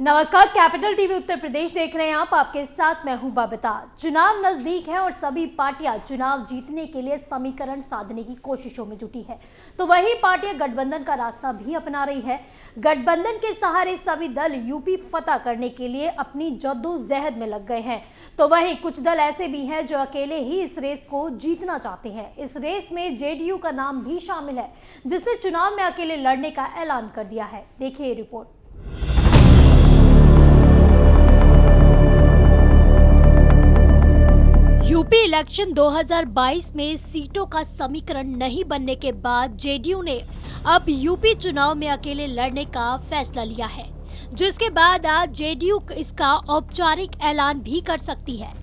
नमस्कार, capital TV Uttar Pradesh देख रहे हैं आप। आपके साथ मैं हूं बबीता। चुनाव नजदीक है और सभी पार्टियां चुनाव जीतने के लिए समीकरण साधने की कोशिशों में जुटी है, तो वही पार्टियां गठबंधन का रास्ता भी अपना रही है। गठबंधन के सहारे सभी दल यूपी फतह करने के लिए अपनी जद्दोजहद में लग गए हैं, तो वहीं कुछ दल ऐसे भी हैं जो अकेले ही इस रेस को जीतना चाहते हैं। इस रेस में जेडीयू का नाम भी शामिल है, जिसने चुनाव में अकेले लड़ने का ऐलान कर दिया है। देखिए रिपोर्ट। यूपी इलेक्शन 2022 में सीटों का समीकरण नहीं बनने के बाद जेडीयू ने अब यूपी चुनाव में अकेले लड़ने का फैसला लिया है, जिसके बाद आज जेडीयू इसका औपचारिक ऐलान भी कर सकती है।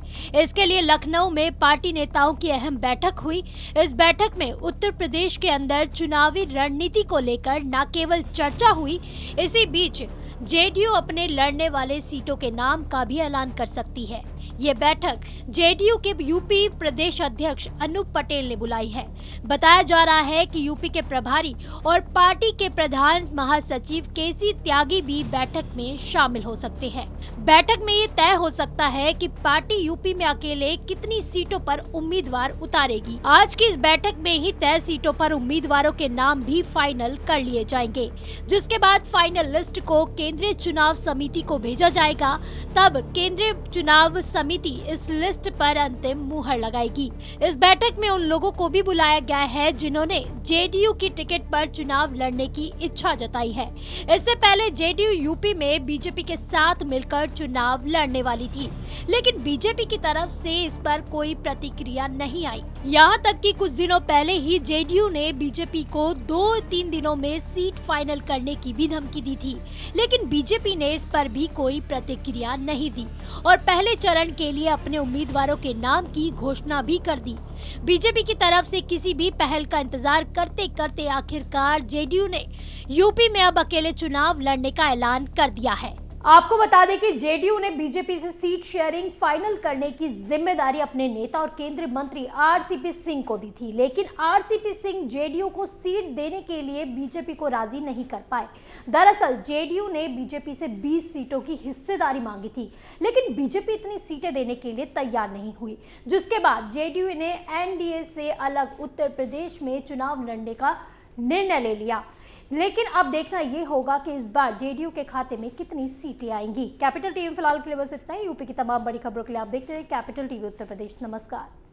इसके लिए लखनऊ में पार्टी नेताओं की अहम बैठक हुई। इस बैठक में उत्तर प्रदेश के अंदर चुनावी रणनीति को लेकर न केवल चर्चा हुई, इसी बीच जेडीयू अपने लड़ने वाले सीटों के नाम का भी ऐलान कर सकती है। ये बैठक जेडीयू के यूपी प्रदेश अध्यक्ष अनूप पटेल ने बुलाई है। बताया जा रहा है कि यूपी के प्रभारी और पार्टी के प्रधान महासचिव केसी त्यागी भी बैठक में शामिल हो सकते हैं। बैठक में ये तय हो सकता है कि पार्टी यूपी में अकेले कितनी सीटों पर उम्मीदवार उतारेगी। आज की इस बैठक में ही तय सीटों पर उम्मीदवारों के नाम भी फाइनल कर लिए जाएंगे, जिसके बाद फाइनल लिस्ट को केंद्रीय चुनाव समिति को भेजा जाएगा। तब केंद्रीय चुनाव समिति इस लिस्ट पर अंतिम मुहर लगाएगी। इस बैठक में उन लोगों को भी बुलाया गया है जिन्होंने जेडीयू की टिकट पर चुनाव लड़ने की इच्छा जताई है। इससे पहले जेडीयू यूपी में बीजेपी के साथ मिलकर चुनाव लड़ने वाली थी, लेकिन बीजेपी की तरफ से इस पर कोई प्रतिक्रिया नहीं आई। यहाँ तक कि कुछ दिनों पहले ही जेडीयू ने बीजेपी को 2-3 दिनों में सीट फाइनल करने की भी धमकी दी थी, लेकिन बीजेपी ने इस पर भी कोई प्रतिक्रिया नहीं दी और पहले चरण के लिए अपने उम्मीदवारों के नाम की घोषणा भी कर दी। बीजेपी की तरफ से किसी भी पहल का इंतजार करते करते आखिरकार जेडीयू ने यूपी में अब अकेले चुनाव लड़ने का ऐलान कर दिया है। आपको बता दें कि जेडीयू ने बीजेपी से सीट शेयरिंग फाइनल करने की जिम्मेदारी अपने नेता और केंद्रीय मंत्री आरसीपी सिंह को दी थी, लेकिन आरसीपी सिंह जेडीयू को सीट देने के लिए बीजेपी को राजी नहीं कर पाए। दरअसल जेडीयू ने बीजेपी से 20 सीटों की हिस्सेदारी मांगी थी, लेकिन बीजेपी इतनी सीटें देने के लिए तैयार नहीं हुई, जिसके बाद जेडीयू ने एनडीए से अलग उत्तर प्रदेश में चुनाव लड़ने का निर्णय ले लिया। लेकिन अब देखना ये होगा कि इस बार जेडीयू के खाते में कितनी सीटें आएंगी। कैपिटल टीवी फिलहाल के लिए बस इतना ही। यूपी की तमाम बड़ी खबरों के लिए आप देखते रहिए कैपिटल टीवी उत्तर प्रदेश। नमस्कार।